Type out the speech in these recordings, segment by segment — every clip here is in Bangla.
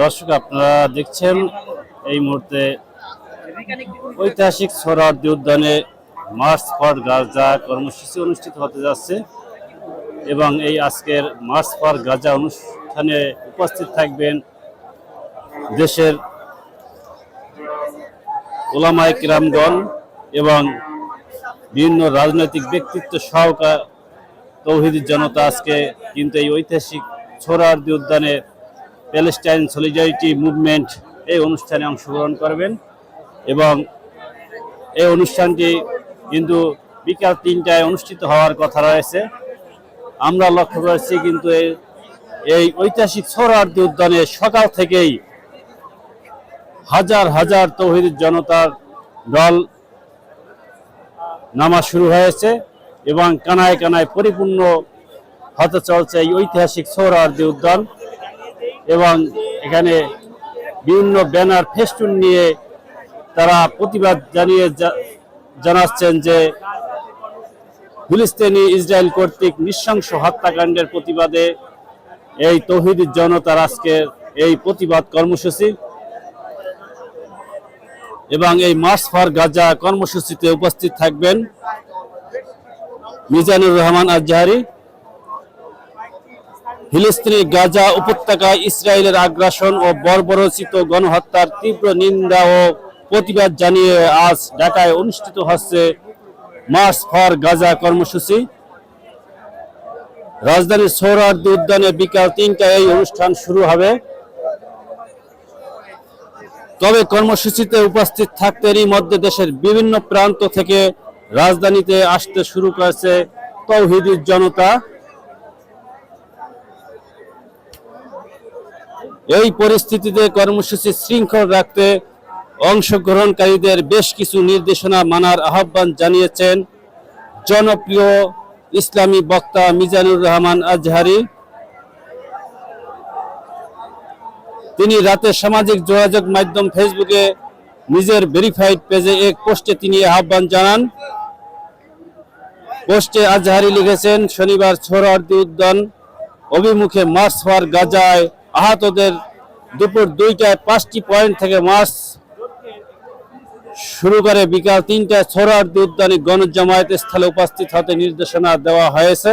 দর্শক আপনারা দেখছেন এই মুহূর্তে ঐতিহাসিক সোহরাওয়ার্দী উদ্যানে মার্চ ফর গাজা কর্মসূচি অনুষ্ঠিত হতে যাচ্ছে এবং এই আজকের মার্চ ফর গাজা অনুষ্ঠানে উপস্থিত থাকবেন দেশের উলামায়ে কিরামগণ এবং বিভিন্ন রাজনৈতিক ব্যক্তিত্ব সহকার তৌহিদি জনতা আজকে কিন্তু এই ঐতিহাসিক সোহরাওয়ার্দী উদ্যানে প্যালেস্টাইন সলিডারিটি মুভমেন্ট এই অনুষ্ঠানে অংশগ্রহণ করবেন এবং এই অনুষ্ঠানটি কিন্তু বিকাল ৩টায় অনুষ্ঠিত হওয়ার কথা রয়েছে। আমরা লক্ষ্য করেছি কিন্তু এই ঐতিহাসিক সোহরাওয়ার্দী উদ্যানে সকাল থেকেই হাজার হাজার তৌহিদি জনতার দল নামা শুরু হয়েছে এবং কানায় কানায় পরিপূর্ণ হতে চলছে এই ঐতিহাসিক সোহরাওয়ার্দী উদ্যান এবং এখানে বিভিন্ন ব্যানার ফেস্টুন নিয়ে তারা প্রতিবাদ জানাচ্ছেন যে ফিলিস্তিনি ইসরায়েল কর্তৃক নৃশংস হত্যাকাণ্ডের প্রতিবাদে এই তৌহিদি জনতার আজকের এই প্রতিবাদ কর্মসূচি এবং এই মার্চ ফর গাজা কর্মসূচিতে উপস্থিত থাকবেন মিজানুর রহমান আজহারি। ফিলিস্তিনের গাজা উপত্যকায় ইসরায়েলের আগ্রাসন ও বর্বরোচিত গণহত্যার তীব্র নিন্দা ও প্রতিবাদ জানিয়ে আজ ঢাকায় অনুষ্ঠিত হচ্ছে মার্চ ফর গাজা কর্মসূচি। রাজধানীর সোহরাওয়ার্দী উদ্যানে বিকাল ৩টায় এই অনুষ্ঠান শুরু হবে। তবে কর্মসূচিতে উপস্থিত থাকতে এরই মধ্যে দেশের বিভিন্ন প্রান্ত থেকে রাজধানীতে আসতে শুরু করেছে তৌহিদি জনতা। এই পরিস্থিতিতে কর্মসূচি শৃঙ্খল রাখতে অংশগ্রহণকারীদের বেশ কিছু নির্দেশনা মানার আহ্বান জানিয়েছেন জনপ্রিয় ইসলামী বক্তা মিজানুর রহমান আজহারি। তিনি রাতে সামাজিক যোগাযোগ মাধ্যম ফেসবুকে নিজের ভেরিফাইড পেজে এক পোস্টে তিনি আহ্বান জানান। পোস্টে আজহারি লিখেছেন, শনিবার সোহরাওয়ার্দী উদ্যান অভিমুখে মার্চ ফর গাজায় আহতদের দুপুর ২টায় ৫টি পয়েন্ট থেকে মার্চ শুরু করে বিকাল ৩টায় সোহরাওয়ার্দী উদ্যানে গণজামায়াত স্থলে উপস্থিত হতে নির্দেশনা দেওয়া হয়েছে।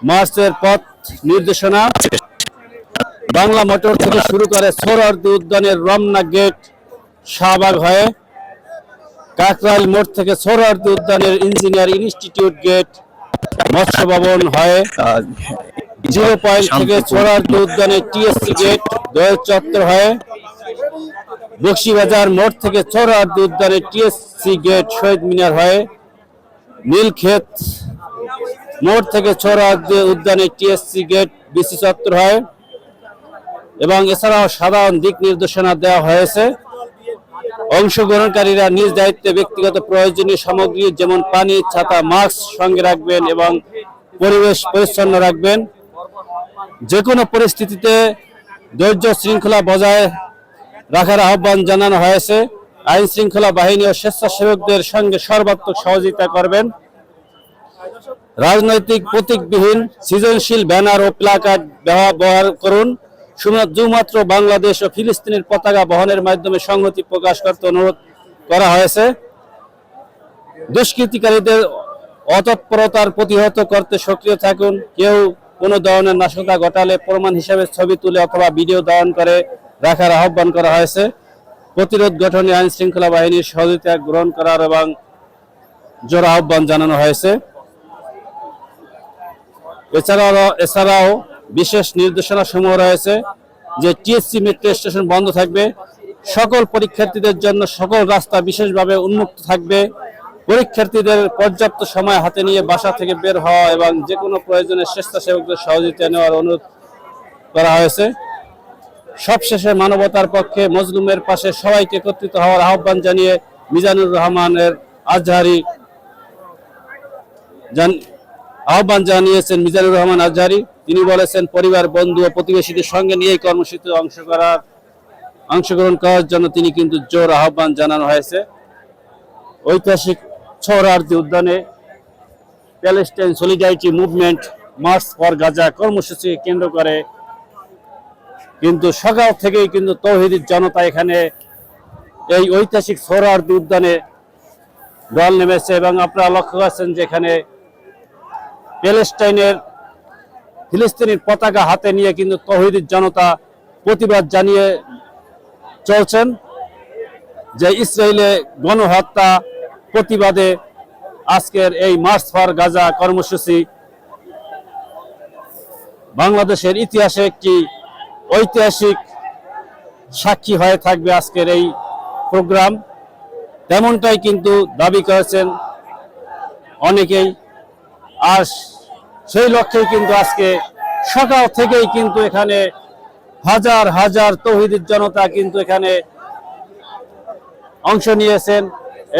মার্চের পথ নির্দেশনা বাংলা মোটর থেকে শুরু করে সোহরাওয়ার্দী উদ্যানের রমনা গেট শাহবাগ হয়ে কাকরাইল মোড় থেকে সোহরাওয়ার্দী উদ্যানের ইঞ্জিনিয়ার ইনস্টিটিউট গেট মৎস্য ভবন হয়ে 0 পয়েন্ট থেকে সোহরাওয়ার্দী উদ্যানের টিএসসি গেট দোয়েল চত্বর হয়ে বক্সিবাজার মোড় থেকে সোহরাওয়ার্দী উদ্যানের টিএসসি গেট শহীদ মিনার হয়ে নীলক্ষেত মোড় থেকে সোহরাওয়ার্দী উদ্যানের টিএসসি গেট বিসি চত্বর হয় এবং এছাড়াও সাধারণ দিক নির্দেশনা দেওয়া হয়েছে। অংশগ্রহণকারীরা নিজ দায়িত্বে ব্যক্তিগত প্রয়োজনীয় সামগ্রী যেমন পানি, ছাতা, মাস্ক সঙ্গে রাখবেন এবং পরিবেশ পরিচ্ছন্ন রাখবেন। যে কোনো পরিস্থিতিতে ধৈর্য শৃঙ্খলা বজায় রাখার আহ্বান জানানো হয়েছে। আইন শৃঙ্খলা বাহিনী ও স্বেচ্ছাসেবকদের সঙ্গে সর্বাত্মক সহযোগিতা করবেন। রাজনৈতিক প্রতীকবিহীন সৃজনশীল ব্যানার ও প্লাকার্ড ব্যবহার করুন। শুধুমাত্র বাংলাদেশ ও ফিলিস্তিনের পতাকা বহনের মাধ্যমে সংহতি প্রকাশ করতে অনুরোধ করা হয়েছে। দুষ্কৃতিকারীদের অতৎপরতার প্রতিহত করতে সক্রিয় থাকুন। কেউ কোনো ধরনের নাশকতা ঘটালে প্রমাণ হিসেবে ছবি তুলে অথবা ভিডিও ধারণ করে রাখার আহ্বান করা হয়েছে। প্রতিরোধ গঠনে আইন শৃঙ্খলা বাহিনীর সহযোগিতা গ্রহণ করার এবং জোর আহ্বান জানানো হয়েছে। এছাড়াও বিশেষ নির্দেশনা সমূহ রয়েছে যে টিএসসি মেট্রো স্টেশন বন্ধ থাকবে। সকল পরীক্ষার্থীদের জন্য সকল রাস্তা বিশেষভাবে উন্মুক্ত থাকবে। পরীক্ষার্থীদের পর্যাপ্ত সময় হাতে নিয়ে বাসা থেকে বের হওয়া এবং যে কোনো প্রয়োজনে স্বেচ্ছাসেবকদের সহযোগিতা নেওয়ার অনুরোধ করা হয়েছে। সবশেষে মানবতার পক্ষে মজলুমের পাশে সবাইকে একত্রিত হওয়ার আহ্বান জানিয়ে মিজানুর রহমানের আজহারি আহ্বান জানিয়েছেন মিজানুর রহমান আজহারি। তিনি বলেছেন, পরিবার, বন্ধু ও প্রতিবেশীদের সঙ্গে নিয়ে কর্মসূচিতে অংশগ্রহণ করার জন্য তিনি কিন্তু জোর আহ্বান জানানো হয়েছে। ঐতিহাসিক সোহরাওয়ার্দী উদ্যানে Palestine solidarity movement March for Gaza কর্মসূচিকে কেন্দ্র করে কিন্তু সকাল থেকেই কিন্তু তৌহিদি জনতা এখানে এই ঐতিহাসিক সোহরাওয়ার্দী উদ্যানে দল নেমেছে এবং আপনারা লক্ষ্য করছেন যে এখানে প্যালেস্টাইনের ফিলিস্তিনের পতাকা হাতে নিয়ে কিন্তু তৌহিদি জনতা প্রতিবাদ জানিয়ে চলছেন যে ইসরায়েলে গণহত্যা প্রতিবাদে আজকের এই মার্চ ফর গাজা কর্মসূচি বাংলাদেশের ইতিহাসে একটি ঐতিহাসিক সাক্ষী হয়ে থাকবে আজকের এই প্রোগ্রাম। তেমনটাই কিন্তু দাবি করেছেন অনেকেই। আর সেই লক্ষ্যেই কিন্তু আজকে সকাল থেকেই কিন্তু এখানে হাজার হাজার তৌহিদি জনতা কিন্তু এখানে অংশ নিয়েছেন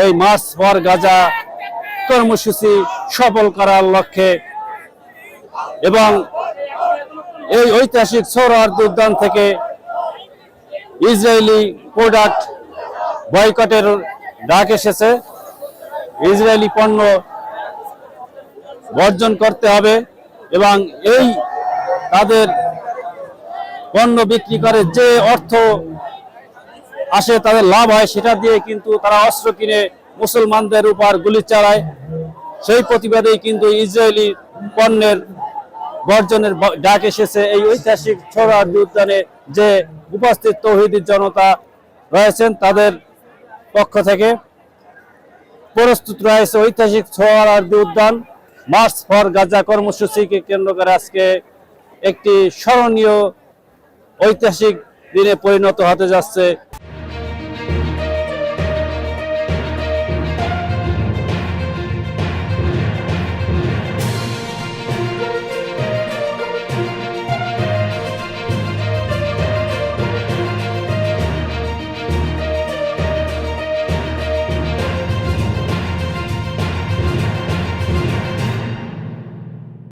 এই মার্চ ফর গাজা কর্মসূচি সফল করার লক্ষ্যে। এবং এই ঐতিহাসিক সোহরাওয়ার্দী উদ্যান থেকে ইসরায়েলি প্রোডাক্ট বয়কটের ডাক এসেছে। ইসরায়েলি পণ্য বর্জন করতে হবে এবং এই তাদের পণ্য বিক্রি করে যে অর্থ আসে তাদের লাভ হয় সেটা দিয়ে কিন্তু তারা অস্ত্র কিনে মুসলমানদের উপর গুলি চালায়। সেই প্রতিবাদেই কিন্তু ইসরায়েলি পণ্যের বর্জনের ডাক এসেছে এই ঐতিহাসিক সোহরাওয়ার্দী উদ্যানে যে উপস্থিত তৌহিদি জনতা রয়েছেন তাদের পক্ষ থেকে। প্রস্তুত রয়েছে ঐতিহাসিক সোহরাওয়ার্দী উদ্যান মার্চ ফর গাজা কর্মসূচিকে কেন্দ্র করে আজকে একটি স্মরণীয় ঐতিহাসিক দিনে পরিণত হতে যাচ্ছে।